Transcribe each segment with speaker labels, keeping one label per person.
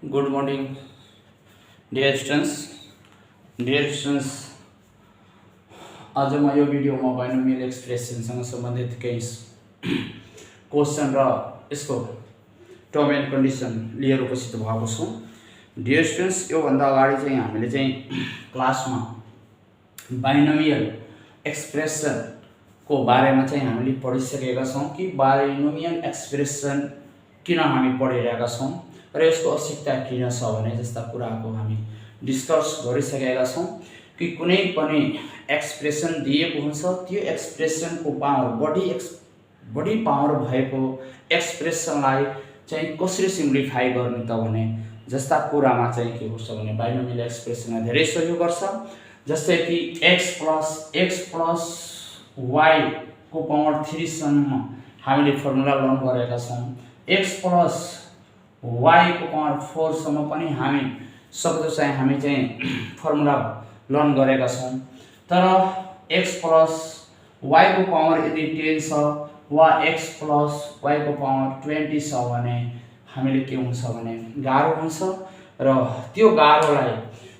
Speaker 1: Good morning, dear students. Dear students, आज म यो भिडियोमा बाइनोमियल एक्सप्रेसनसँग सम्बन्धित केही क्वेसन र यसको टर्म एन्ड कन्डिसन लिएर उपस्थित भएको छु। डियर स्टुडेन्ट्स, योभन्दा अगाडि चाहिँ हामीले चाहिँ क्लासमा बाइनोमियल एक्सप्रेसनको बारेमा चाहिँ हामीले पढिसकेका छौँ कि बाइनोमियल एक्सप्रेसन किन हामी पढिरहेका छौँ र यसको आवश्यकता किन छ भने जस्ता कुराको हामी डिस्कस गरिसकेका छौँ कि कुनै पनि एक्सप्रेसन दिएको हुन्छ, त्यो एक्सप्रेसनको पावर बढी पावर भएको एक्सप्रेसनलाई चाहिँ कसरी सिम्प्लिफाई गर्ने त भने जस्ता कुरामा चाहिँ के गर्छ भने बाइनोमियल एक्सप्रेसनले धेरै सहयोग गर्छ। जस्तै कि x प्लस y को पावर 3 सम्म हामीले फर्मुला लर्न गरेका छौँ। x प्लस y को पावर 4 सम्म पनि हामी सक्दो चाहिँ हामी चाहिँ फर्मुला लर्न गरेका छौँ। तर x प्लस y को पावर यदि 10 छ वा x प्लस y को पावर 20 छ भने हामीले के हुन्छ भने गाह्रो हुन्छ र त्यो गाह्रोलाई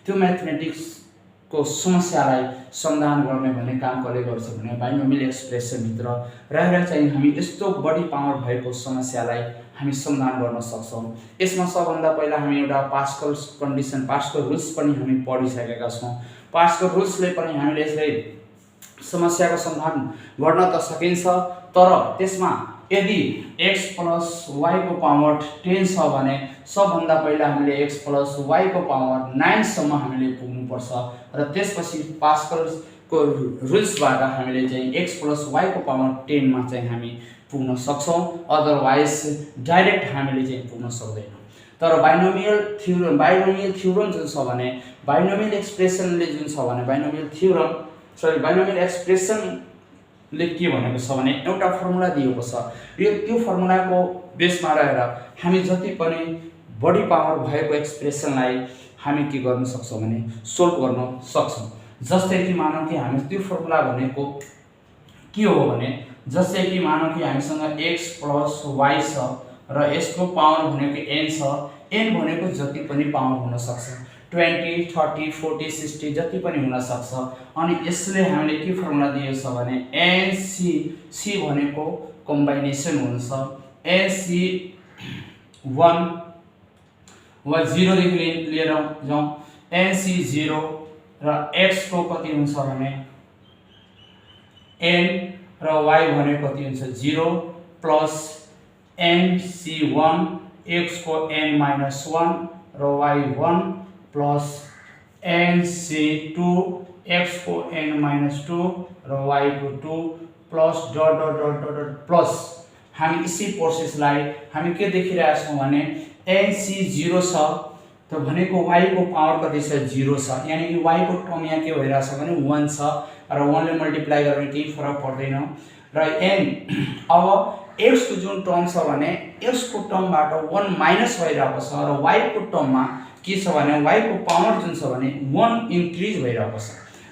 Speaker 1: त्यो म्याथमेटिक्स को समस्यालाई समाधान गर्ने भन्ने काम कसले गर्छ भने बाइनोमियल एक्सप्रेसन भित्र रहेर चाहिँ हामी यस्तो बढी पावर भएको समस्यालाई हामी समाधान गर्न सक्छौँ। यसमा सबभन्दा पहिला हामी एउटा पास्कल कन्डिसन, पास्कल रुल्स पनि हामी पढिसकेका छौँ। पास्कल रुल्सले पनि हामीले यसलाई समस्याको समाधान गर्न त सकिन्छ, तर त्यसमा यदि x प्लस y को पावर 10 छ भने सबभन्दा पहिला हामीले x प्लस y को पावर 9 सम्म हामीले पुग्नुपर्छ र त्यसपछि पास्कलको रुल्सबाट हामीले चाहिँ x प्लस y को पावर 10 मा चाहिँ हामी पुग्न सक्छौँ। अदरवाइज डाइरेक्ट हामीले चाहिँ पुग्न सक्दैनौँ। तर बाइनोमियल थ्योरम जुन छ भने बाइनोमियल एक्सप्रेसनले जुन छ भने बाइनोमियल एक्सप्रेसनले के भनेको छ भने एउटा फर्मुला दिएको छ। त्यो फर्मुलाको बेसमा रहेर हामी जति पनि बढी पावर भएको एक्सप्रेसनलाई हामी के गर्न सक्छौँ भने सोल्भ गर्न सक्छौँ। जस्तै कि मानौँ कि हामी त्यो फर्मुला भनेको के हो भने जस्तै कि मानौँ कि हामीसँग x प्लस y छ र यसको पावर भनेको n छ। n भनेको जति पनि पावर हुन सक्छ, 20, 30, 40, 60 जति पनि हुन सक्छ। अनि यसले हामीले के फर्मुला दिएको छ भने NC भनेको कम्बाइनेसन हुन्छ। NC1 वा 0 देखि लिएर जाउँ NC0 र x को कति हुन्छ भने n र y भनेको कति हुन्छ 0 प्लस NC1 x को n-1 र y1 प्लस NC2 x को n-2 र y को 2 प्लस डट प्लस हामी इसी प्रोसेसलाई हामी के देखिरहेका छौँ भने NC0 छ त भनेको y को पावर कति छ 0 छ, यानी कि y को टर्म यहाँ के भइरहेछ भने 1 छ र 1 ले मल्टिप्लाई गर्ने केही फरक पर्दैन। र n अब x को जुन टर्म छ भने x को टर्मबाट 1 माइनस भइरहेको छ र y को टर्ममा के छ भने y को पावर जुन छ भने 1 इन्क्रिज भइरहेको छ।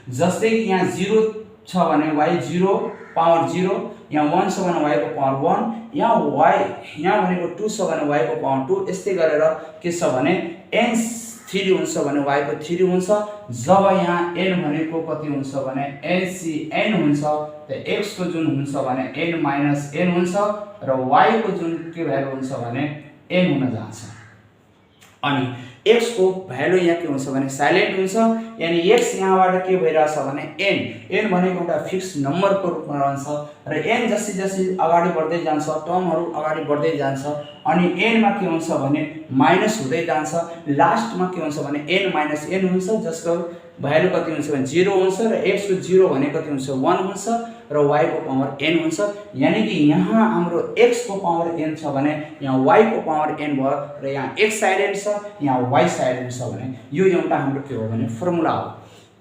Speaker 1: जस्तै कि यहाँ 0 छ भने y 0 पावर 0, यहाँ 1 छ भने y को पावर 1, यहाँ भनेको 2 छ भने y को पावर 2। यस्तै गरेर के छ भने n 3 हुन्छ भने y को 3 हुन्छ। जब यहाँ n भनेको कति हुन्छ भने NCn हुन्छ त x को जुन हुन्छ भने n-n हुन्छ र y को जुन के भ्यालु हुन्छ भने n हुन जान्छ। अनि x को भ्यालु यहाँ के हुन्छ भने साइलेन्ट हुन्छ, यानी x यहाँबाट के भइरहेछ भने n भनेको एउटा फिक्स नम्बरको रूपमा रहन्छ र n जसै अगाडि बढ्दै जान्छ, टर्महरू अगाडि बढ्दै जान्छ अनि n मा के हुन्छ भने माइनस हुँदै जान्छ। लास्टमा के हुन्छ भने n-n हुन्छ, जसको भ्यालु कति हुन्छ भने 0 हुन्छ र x को 0 भने कति हुन्छ 1 हुन्छ र y को पावर n हुन्छ। यानी कि यहाँ हाम्रो x को पावर n छ भने यहाँ y को पावर n भयो र यहाँ x साइलेन्ट छ, यहाँ y साइलेन्ट छ भने यो एउटा हाम्रो के हो भने फर्मुला हो।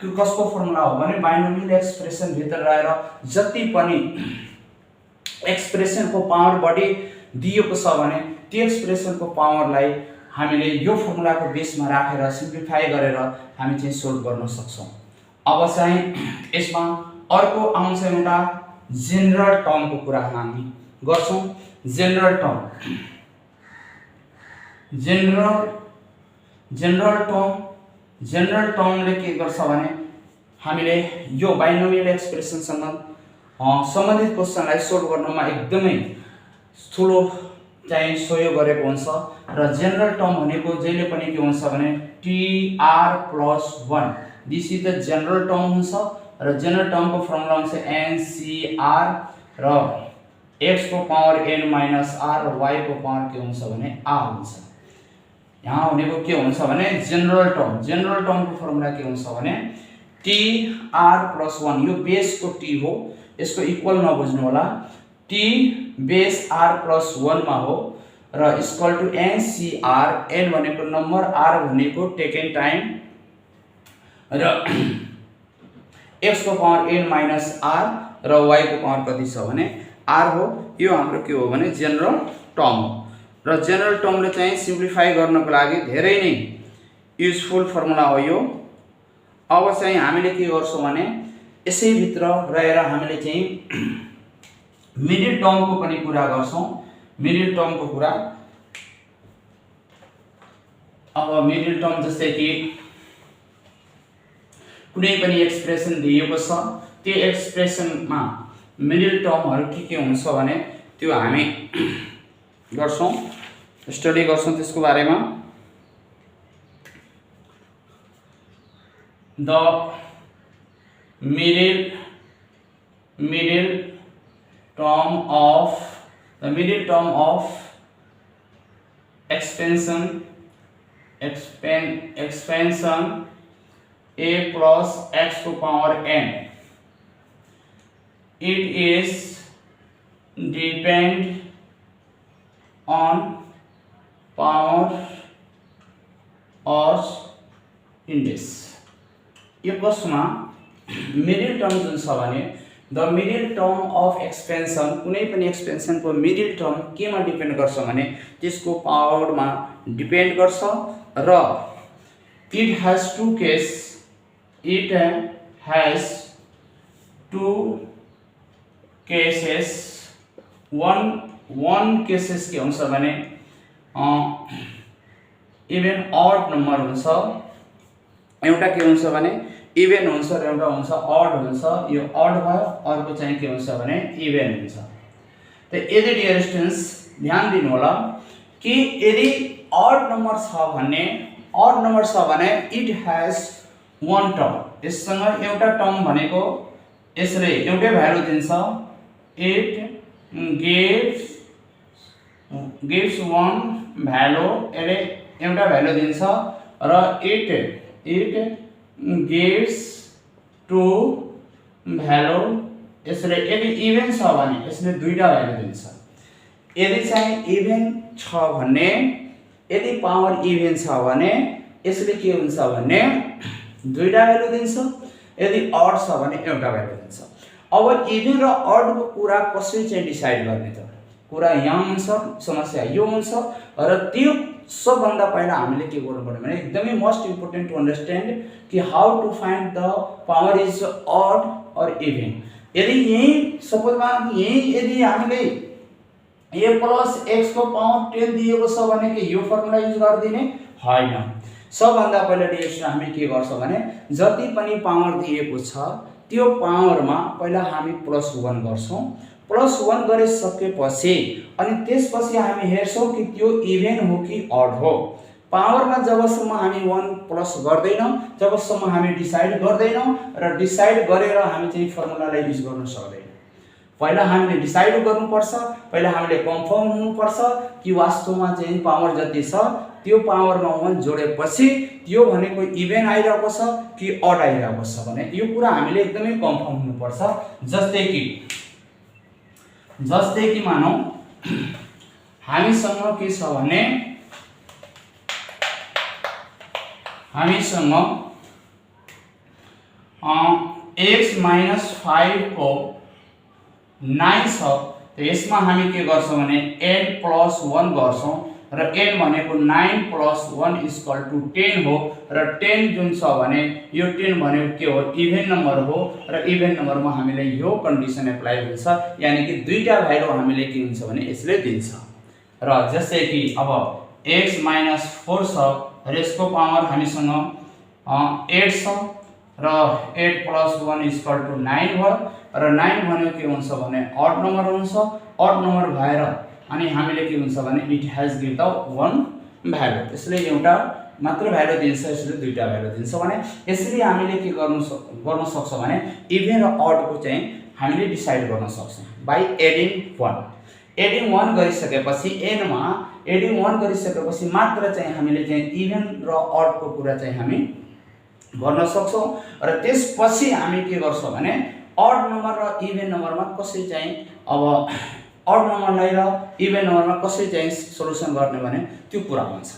Speaker 1: कसको फर्मुला हो भने बाइनोमियल एक्सप्रेसन भित्र रहेर जति पनि एक्सप्रेसनको पावर बढी दिएको छ भने त्यो एक्सप्रेसनको पावरलाई हामीले यो फर्मुलाको बेसमा राखेर सिम्प्लिफाई गरेर हामी चाहिँ सोल्भ गर्न सक्छौँ। अब चाहिँ यसमा अर्को आउँछ एउटा जेनरल टर्मको कुरा हामी गर्छौँ। जेनरल जेनरल टर्मले के गर्छ भने हामीले यो बाइनोमियल एक्सप्रेसनसँग सम्बन्धित क्वेशनलाई सोल्भ गर्नमा एकदमै ठुलो चाहिँ सहयोग गरेको हुन्छ र जेनरल टर्म भनेको जहिले पनि के हुन्छ भने TR+1 this is the general term हुन्छ र जेनरल टर्मको फर्मुला हुन्छ NCR र x को पावर n माइनस r र y को पावर के हुन्छ भने r हुन्छ। यहाँ भनेको के हुन्छ भने जेनरल टर्मको फर्मुला के हुन्छ भने TR+1 यो बेसको t हो, यसको इक्वल नबुझ्नु होला, t बेस r+1 मा हो र इक्वल टु NCR, n भनेको नम्बर, r भनेको टेकन टाइम र x को पावर n माइनस r र y को पावर कति छ भने r हो। यो हाम्रो के हो भने जेनरल टर्म हो र जेनरल टर्मले चाहिँ सिम्प्लिफाई गर्नको लागि धेरै नै युजफुल फर्मुला हो यो। अब चाहिँ हामीले के गर्छौं भने यसै भित्र रहेर हामीले चाहिँ मिडिल टर्मको पनि कुरा गर्छौं। मिडिल टर्मको कुरा, अब मिडिल टर्म जस्तै कि कुनै पनि एक्सप्रेसन दिएको छ, त्यो एक्सप्रेसनमा मिडिल टर्महरु के हुन्छ भने त्यो हामी गर्छौं, स्टडी गर्छौं त्यसको बारेमा। The middle term of expansion a plus x to power n, it is depend on power or index। यो प्रश्नमा मिडिल टर्म जुन छ भने the middle term of expansion, कुनै पनि एक्सपेन्सनको मिडिल टर्म केमा डिपेन्ड गर्छ भने त्यसको पावरमा डिपेन्ड गर्छ र it has two cases, one cases के हुन्छ भने इभन ऑड नम्बर हुन्छ, एउटा के हुन्छ भने इभन हुन्छ र एउटा हुन्छ ऑड हुन्छ। यो ऑड भयो, अर्को चाहिँ के हुन्छ भने इभन हुन्छ। त यदि डियर स्टुडेन्ट्स ध्यान दिनु होला कि यदि ऑड नम्बर छ भने इट हैज वन टर्म, यससँग एउटा टर्म भनेको यसले एउटै भ्यालु दिन्छ, इट गिव्स वन भ्यालु, यसले एउटा भ्यालु दिन्छ र इट gives two भ्यालु, यसले यदि इभन छ भने यसले दुईटा भ्यालु दिन्छ। यदि चाहिँ इभन छ भने, यदि पावर इभन छ भने यसले के हुन्छ भने दुईटा भ्यालु दिन्छ, यदि ऑड छ भने एउटा भ्यालु दिन्छ। अब इभन र ऑड को कुरा कसरी चाहिँ डिसाइड गर्ने त, कुरा यहाँ हुन्छ, समस्या यो हुन्छ र त्यो सबभन्दा पहिला हामीले के गर्नु पर्यो भने एकदमै मोस्ट इम्पोर्टेन्ट टु अन्डरस्ट्यान्ड कि how to find the power is odd or even. यदि यही सपोजमा यदि हामीले a प्लस x को पावर 10 दिएको छ भने के यो फर्मुला युज गर्दिने हैन। सबभन्दा पहिला डियर हामी के गर्छौं भने जति पनि पावर दिएको छ त्यो पावरमा पहिला हामी +1 गर्छौं, +1 गरिसकेपछि अनि त्यसपछि हामी हेर्छौं कि त्यो इभन हो कि ऑड हो। पावरमा जबसम्म हामी 1 प्लस गर्दैनौं जबसम्म हामी डिसाइड गर्दैनौं र डिसाइड गरेर हामी चाहिँ फर्मुलालाई युज गर्न सक्दैनौं। पहिला हामीले डिसाइड गर्नुपर्छ, पहिला हामीले कन्फर्म हुनुपर्छ कि वास्तवमा चाहिँ पावर जति छ त्यो पावरमा 1 जोडेपछि त्यो भनेको इभन आइरहेको छ कि ऑड आइरहेको छ भने यो कुरा हामीले एकदमै कन्फर्म हुनुपर्छ। जस्तै कि मानौ हामीसँग के छ भने हामीसँग x - 5 को 9 छ। त यसमा हामी के गर्छौं भने n + 1 गर्छौं र n भनेको 9 + 1 = 10 हो र 10 जुन छ भने यो 10 भनेको के हो इभन नम्बर हो र इभन नम्बरमा हामीले यो कन्डिसन एप्लाई हुन्छ, यानी कि दुईटा भ्यालु हामीले के हुन्छ भने यसले दिन्छ। र जस्तै कि अब x - 4 छ र यसको पावर हामीसँग 8 छ र 8 + 1 = 9 भयो र 9 भनेको के हुन्छ भने अड नम्बर हुन्छ। अड नम्बर भएर अनि हामीले के हुन्छ भने it has give the 1 value. त्यसले एउटा मात्र भ्यालु दिन्छ, यसले दुईटा भ्यालु दिन्छ भने यसरी हामीले के गर्न सक्छौं भने इभेन र अड को चाहिँ हामीले डिसाइड गर्न सक्छौं बाइ एडिङ 1। एडिङ 1 गरिसकेपछि एनमा एडिङ 1 गरिसकेपछि मात्र चाहिँ हामीले चाहिँ इभेन र अड को कुरा चाहिँ हामी गर्न सक्छौं र त्यसपछि हामी के गर्छौं भने अड नम्बर र इभेन नम्बरमा कसरी चाहिँ अब अड नम्बरलाई र इभेन नम्बरमा कसरी चाहिँ सोलुसन गर्ने भने त्यो कुरा हुन्छ।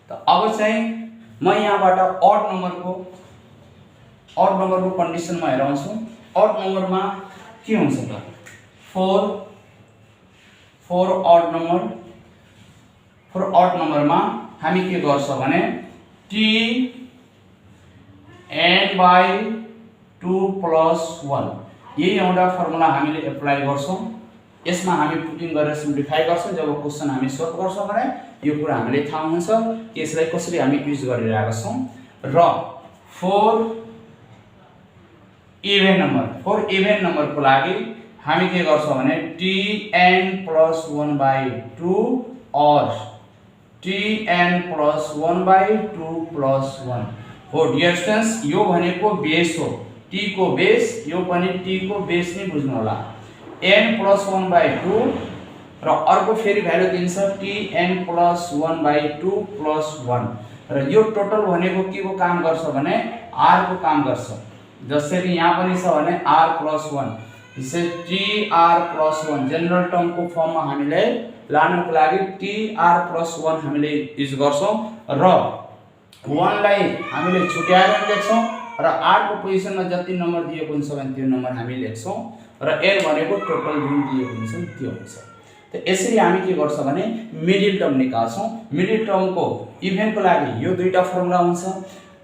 Speaker 1: त अब चाहिँ म यहाँबाट अड नम्बरको कन्डिसनमा हेराउँछु। अड नम्बरमा के हुन्छ त 4 अड नम्बर। 4 अड नम्बरमा हामी के गर्छौं भने tn/2 + 1 यही एउटा फर्मुला हामीले एप्लाई गर्छौं। यसमा हामी पुटिङ गरेर सिम्प्लिफाई गर्छौं। जब क्वेशन हामी सल्भ गर्छौं भने यो कुरा हामीले थाहा हुन्छ कि यसलाई कसरी हामी युज गरिरहेका छौं। र 4 इभेन नम्बरको लागि हामी के गर्छौं भने tn+1/2 or tn+1/2 + 1 हो। डियर स्टुडेन्ट्स, यो भनेको बेस हो, t को बेस, यो पनि t को बेस नै बुझ्नु होला। n+1/2 र अर्को फेरि भ्यालु दिन्छ tn+1/2 + 1 र यो टोटल भनेको के को काम गर्छ भने r को काम गर्छ। जसरी यहाँ पनि छ भने r+1 यसै tr+1 जनरल टर्मको फर्ममा हामीले लानको लागि tr+1 हामीले युज गर्छौं र 1 लाई हामीले छुट्याएर लेख्छौं र r को पोजिसनमा जति नम्बर दिएको हुन्छ भने त्यो नम्बर हामी लेख्छौं र n भनेको टोटल जुन दिएको हुन्छ त्यो हुन्छ। त यसरी हामी के गर्छौं भने मिडल टर्म निकाल्छौं। मिडल टर्मको इभेन को लागि यो दुईटा फर्मुला हुन्छ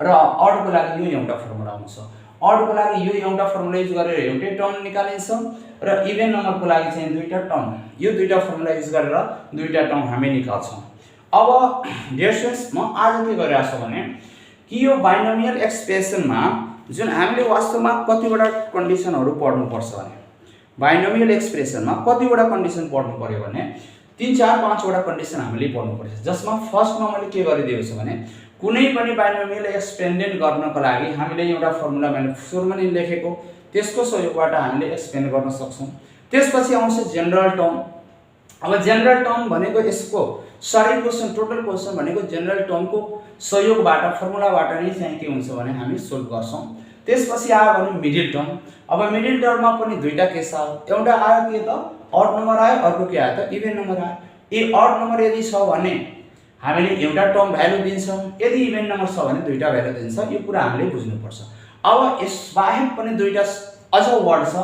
Speaker 1: र अड को लागि यो एउटा फर्मुला हुन्छ। अड को लागि यो एउटा फर्मुला युज गरेर एउटै टर्म निकालिन्छ र इभेन नम्बर को लागि चाहिँ दुईटा टर्म, यो दुईटा फर्मुला युज गरेर दुईटा टर्म हामी निकाल्छौं। अब डियर स्टुडेन्ट्स, म आज के गरिरहेको छु भने कि यो बाइनोमियल एक्सप्रेसनमा जुन हामीले वास्तवमा कतिवटा कन्डिसनहरु पढ्नु पर्छ भने बाइनोमियल एक्सप्रेसनमा कतिवटा कन्डिसन पढ्नु पर्यो भने 3 4 5 वटा कन्डिसन हामीले पढ्नु पर्छ। जसमा फर्स्टमा मैले के गरिदिएको छु भने कुनै पनि बाइनोमियल एक्सपेन्डेड गर्नको लागि हामीले एउटा फर्मुला मैले सुरुमा नै लेखेको, त्यसको सहयोगबाट हामीले एक्सपेन्ड गर्न सक्छौं। त्यसपछि आउँछ जनरल टर्म। अब जनरल टर्म भनेको यसको सारी क्वेशन टोटल क्वेशन भनेको जनरल टर्मको सहयोगबाट फर्मुलाबाट नै चाहिँ के हुन्छ भने हामी सोल्भ गर्छौं। त्यसपछि आयो भने मिडल टर्म। अब मिडल टर्ममा पनि दुईटा केस आयो, एउटा आयो के त अड नम्बर आयो, अर्को के आयो त इभेन नम्बर आयो। ए अड नम्बर यदि छ भने हामीले एउटा टर्म भ्यालु दिन्छौं, यदि इभेन नम्बर छ भने दुईटा भ्यालु दिन्छ। यो कुरा हामीले बुझ्नु पर्छ। अब यस बाहेक पनि दुईटा अझ वर्ड छ,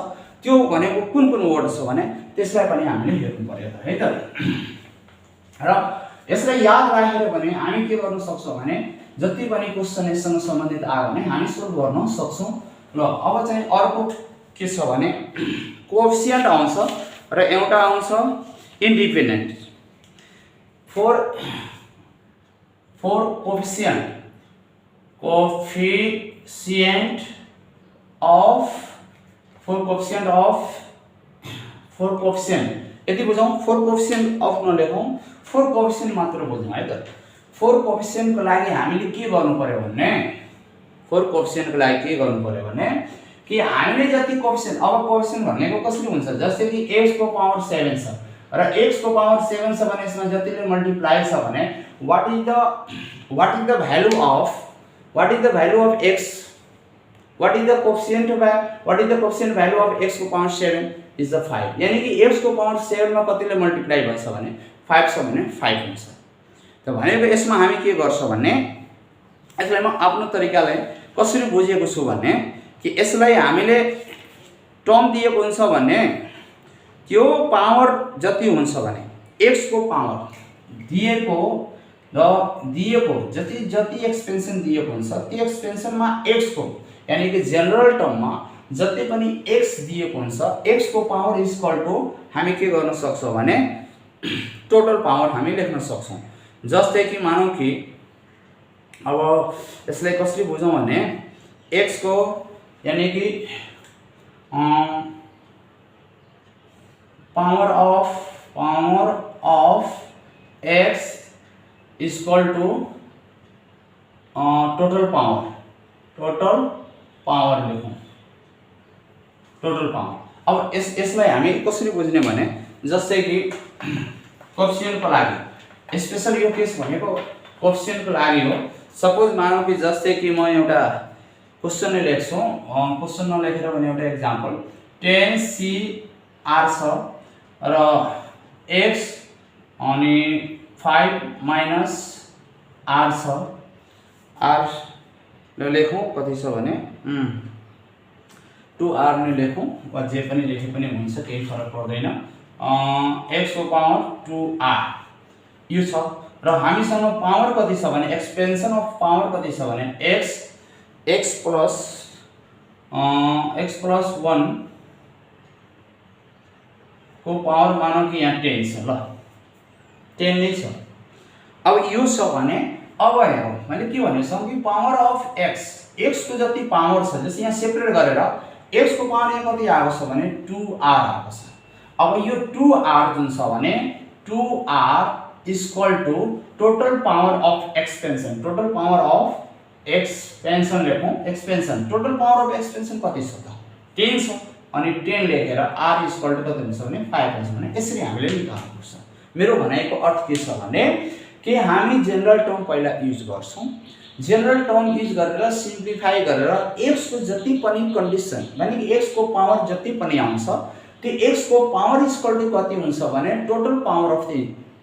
Speaker 1: त्यो भनेको कुन वर्ड छ भने त्यसलाई पनि हामीले हेर्नु पर्यो है त। र यसलाई याद राखेर भने हामी के गर्न सक्छौं भने जति पनि क्वेशन यससँग सम्बन्धित आयो भने हामी सोल्भ गर्न सक्छौं। ल अब चाहिँ अर्को के छ भने कोएफिसिएन्ट आउँछ र एउटा आउँछ इन्डिपेन्डेन्ट। फोर कोएफिसिएन्ट यति बुझौं। 4 कोएफिसिएन्ट अफ नलेखौं, 4 कोएफिसिएन्ट मात्र बुझौं है त। 4 कोएफिसिएन्ट को लागि हामीले के गर्नु पर्यो भने 4 कोएफिसिएन्ट को लागि के गर्नु पर्यो भने कि हामीले जति कोएफिसिएन्ट, अब कोएफिसिएन्ट भनेको कसरी हुन्छ जस्तै कि x को पावर 7 छ र x को पावर 7 छ भने यसमा जतिले मल्टिप्लाई छ भने what is the value of x, what is the coefficient value of x को पावर 7 is the 5। यानी कि x को पावर 7 मा कतिले मल्टिप्लाई भन्छ भने 5 छ भने 5 हुन्छ। त भनेको यसमा हामी के गर्छौं भने यसलाई म आफ्नो तरिकाले कसरी बुझेको छु भने कि यसलाई हामीले टर्म दिएको हुन्छ भने त्यो पावर जति हुन्छ भने x को पावर दिएको जति एक्सपेन्सन दिएको हुन्छ त्यो एक्सपेन्सनमा x को यानी कि जनरल टर्ममा जति पनि x दिएको हुन्छ x को पावर इक्वल टु हामी के गर्न सक्छौं भने टोटल पावर हामी लेख्न सक्छौं। जस्तै कि मानौ कि अब यसलाई कसरी बुझौँ भने x को यानी कि power of x equal to total power लेखौँ टोटल पावर। अब यसलाई हामी कसरी बुझ्ने भने जस्तै कि कोएफिसिएन्टको लागि स्पेशल यो केस भनेको कोएफिसिएन्टको लागि हो। सपोज मानौँ कि जस्तै कि म एउटा क्वेसन लेख्छु, क्वेसन नलेखेर भने एउटा एक्जाम्पल 10 CR छ र x अनि 5 - R छ। R ल लेखौँ कति छ भने 2R नै लेखौँ वा जे पनि लेखे पनि हुन्छ, केही फरक पर्दैन। x को पावर 2R यो छ र हामीसँग पावर कति छ भने एक्सपेन्सन अफ पावर कति छ भने x प्लस 1 को पावर मानौँ कि यहाँ 10 छ, ल 10 नै छ। अब यो छ भने अब हेरौँ मैले के भनेको कि पावर अफ x को जति पावर छ जस्तै यहाँ सेपरेट गरेर x को पावर यहाँ कति आएको छ भने 2R आएको छ। अब यो 2R जुन छ भने 2R equal to total power of expansion, total power of expansion लेखौँ। Expansion total power of expansion कति छ त 10 छ अनि 10 लेखेर R इक्वल टू कति हुन्छ भने 5 हुन्छ भने यसरी हामीले निकाल्नुपर्छ। मेरो भनाइको अर्थ के छ भने कि हामी जेनरल टर्म पहिला युज गर्छौँ, जेनरल टर्म युज गरेर सिम्प्लिफाई गरेर x को जति पनि कन्डिसन यानी कि x को पावर जति पनि आउँछ त्यो x को पावर इक्वल टू कति हुन्छ भने total power of the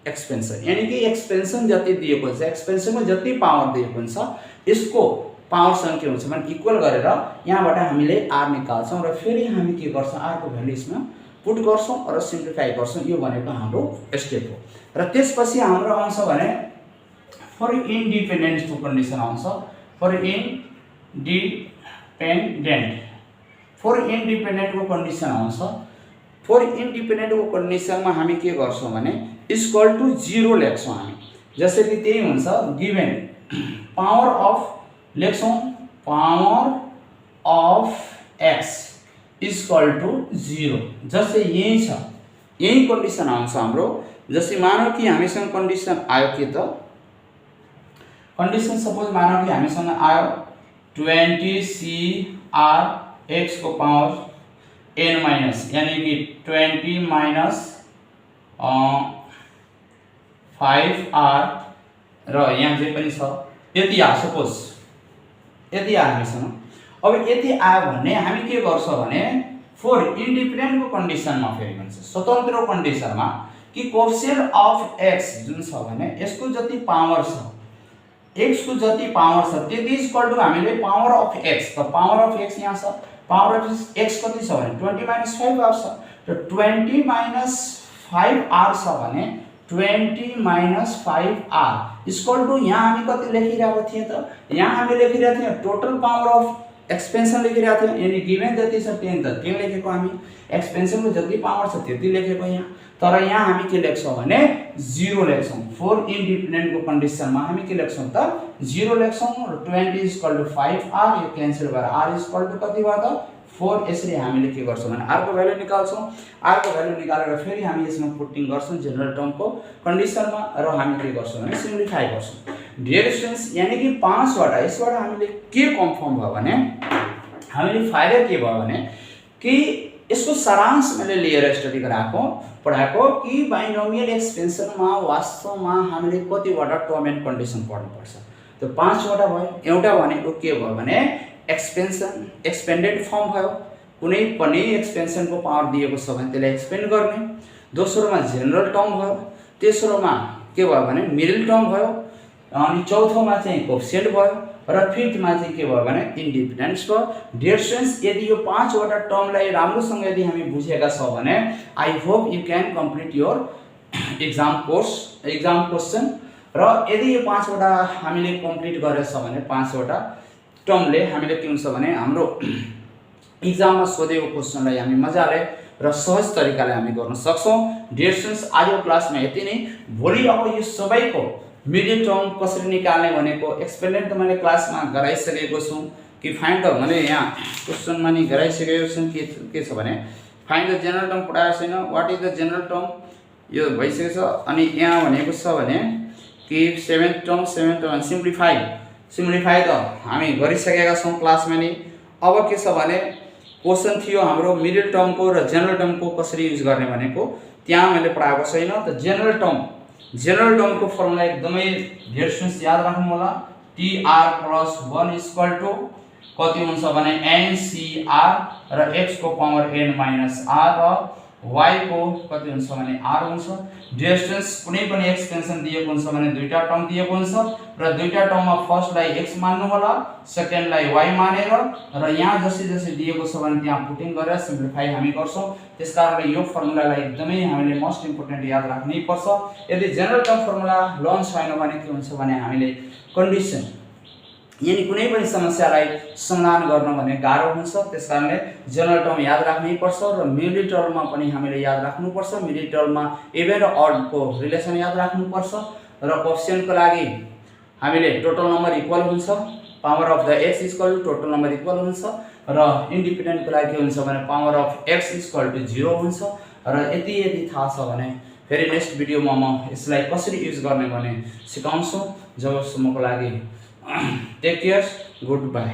Speaker 1: expansion यानी कि एक्सपेन्सन जति दिएको छ एक्सपेन्सनमा जति पावर दिएको हुन्छ यसको पावरसँग के हुन्छ भने इक्वल गरेर यहाँबाट हामीले r निकाल्छौँ र फेरि हामी के गर्छौँ r को भ्यालु यसमा पुट गर्छौँ र सिम्प्लिफाई गर्छौँ। यो भनेको हाम्रो स्टेप हो। र त्यसपछि हाम्रो आउँछ भने फर इन्डिपेन्डेन्ट को कन्डिसन आउँछ। फर इन्डिपेन्डेन्ट को कन्डिसन आउँछ। फर इन्डिपेन्डेन्ट को कन्डिसनमा हामी के गर्छौँ भने इक्वल टू 0 लेख्छौँ हामी। जसरी कि त्यही हुन्छ गिभन पावर अफ लेख्छौँ power of x equal to 0। जस्तै यही छ, यही कन्डिसन आउँछ हाम्रो। जस्तै मानौँ कि हामीसँग कन्डिसन आयो के त कन्डिसन सपोज मानौँ कि हामीसँग आयो 20 CR x को पावर n माइनस यानी कि 20 माइनस 5R र यहाँ जे पनि छ यति आयो। सपोज यति आयो हामीसँग। अब यति आयो भने हामी के गर्छ भने फोर इन्डिपेन्डेन्ट को कन्डिसनमा फेरि भन्छ स्वतन्त्र कन्डिसनमा कि कोएफिसिएन्ट अफ x जुन छ भने यसको जति पावर छ x को जति पावर छ त्यति इक्वल टु हामीले पावर अफ x त पावर अफ x यहाँ छ। पावर अफ x कति छ भने 20 - 5r छ र 20 - 5r छ भने 20 - 5r इक्वल टु यहाँ हामी कति लेखिरहेको थियौँ त यहाँ हामी लेखिरहेको थियौँ टोटल पावर अफ एक्सपेन्सन लेखिरहेको थियौँ यानी गिभन जति छ 10 त 10 लेखेको हामी एक्सपेन्सनको जति पावर छ त्यति लेखेको यहाँ। तर यहाँ हामी के लेख्छौँ भने 0 लेख्छौँ। फोर इन्डिपेन्डेन्ट को कन्डिसनमा हामी के लेख्छौँ त 0 लेख्छौँ र 20 = 5r यो क्यान्सल भएर r = कति भयो त 4। यसरी हामीले के गर्छौँ भने r को भ्यालु निकाल्छौँ। r को भ्यालु निकालेर फेरि हामी यसमा पुटिङ गर्छौँ जेनरल टर्मको कन्डिसनमा र हामी के गर्छौँ भने सिम्प्लिफाई गर्छौँ। डियर स्टुडेन्ट्स यानी कि 5 वटा यसबाट हामीले के कन्फर्म भयो भने हामीले फाइदा के भयो भने कि यसको सारांश मैले लिएर स्टडी गराएको पढाएको कि बाइनोमियल एक्सपेन्सनमा वास्तवमा हामीले कतिवटा टर्म एन्ड कन्डिसन पढ्नुपर्छ। त्यो 5 वटा भयो। एउटा भनेको के भयो भने एक्सपेन्सन एक्सपेन्डेड फर्म भयो। कुनै पनि एक्सपेन्सनको पावर दिएको छ भने त्यसलाई एक्सपेन्ड गर्ने। दोस्रोमा जेनरल टर्म भयो। तेस्रोमा के भयो भने मिडल टर्म भयो। अनि चौथोमा चाहिँ कोएफिसिएन्ट भयो र फिफ्थमा चाहिँ के भयो भने इन्डिपेन्डेन्स भयो। डियर स्टुडेन्ट्स यदि यो 5 वटा टर्मलाई राम्रोसँग यदि हामी बुझेका छौँ भने I hope you can complete your exam question. र यदि यो 5 वटा हामीले कम्प्लिट गरेछ भने 5 वटा टर्मले हामीले के हुन्छ भने हाम्रो एक्जाममा सोधेको क्वेसनलाई हामी मजाले र सहज तरिकाले हामी गर्न सक्छौँ। डियर स्टुडेन्ट्स आजको क्लासमा यति नै। भोलि अब यो सबैको मिडिल टर्म कसरी निकाल्ने भनेको एक्सपेरिमेन्ट त मैले क्लासमा गराइसकेको छु कि फाइन्ड द भने यहाँ क्वेसनमा नि गराइसकेको छु के छ भने फाइन्ड द जनरल टर्म पढाएको छैन what is the general term यो भइसकेको छ अनि यहाँ भनेको छ भने कि सेभेन्थ टर्म सिम्प्लिफाई त हामी गरिसकेका छौँ क्लासमा नि अब के छ भने क्वेसन थियो हाम्रो मिडिल टर्मको र जनरल टर्मको कसरी युज गर्ने भनेको त्यहाँ मैले पढाएको छैन त जनरल टर्मको फर्मुला एकदमै धेरै स्टुडेन्ट्स याद राख्नु होला TR + 1 = कति हुन्छ भने NCR र x को पावर n - r र y को कति हुन्छ भने r हुन्छ डिस्टेन्स कुनै पनि एक्सटेन्सन दिएको हुन्छ भने दुईटा टर्म दिएको हुन्छ र दुईटा टर्ममा फर्स्टलाई x मान्नु होला सेकेन्डलाई y मानेर र यहाँ जसरी दिएको छ भने त्यहाँ पुटिङ गरेर सिम्प्लिफाई हामी गर्छौं त्यसकारणले यो फर्मुलालाई एकदमै हामीले मोस्ट इम्पोर्टेन्ट याद राख्नै पर्छ यदि जनरल टर्म फर्मुला लर्न छैन भने के हुन्छ भने हामीले कन्डिसन यानी कुनै पनि समस्यालाई समाधान गर्न भने गाह्रो हुन्छ त्यसकारणले जनरल टर्म याद राख्नै पर्छ र मिडिल टर्ममा पनि हामीले याद राख्नु पर्छ मिडिल टर्ममा इभन र अड को रिलेसन याद राख्नु पर्छ र कोएफिसिएन्टको लागि हामीले टोटल नम्बर इक्वल हुन्छ power of the x = total number equal हुन्छ र इन्डिपेन्डेन्टको लागि के हुन्छ भने पावर अफ x = 0 हुन्छ र यदि थाहा छ भने फेरि नेक्स्ट भिडियोमा म यसलाई कसरी युज गर्ने भने सिकाउँछु जबसम्मको लागि टेक केयर गुड बाय।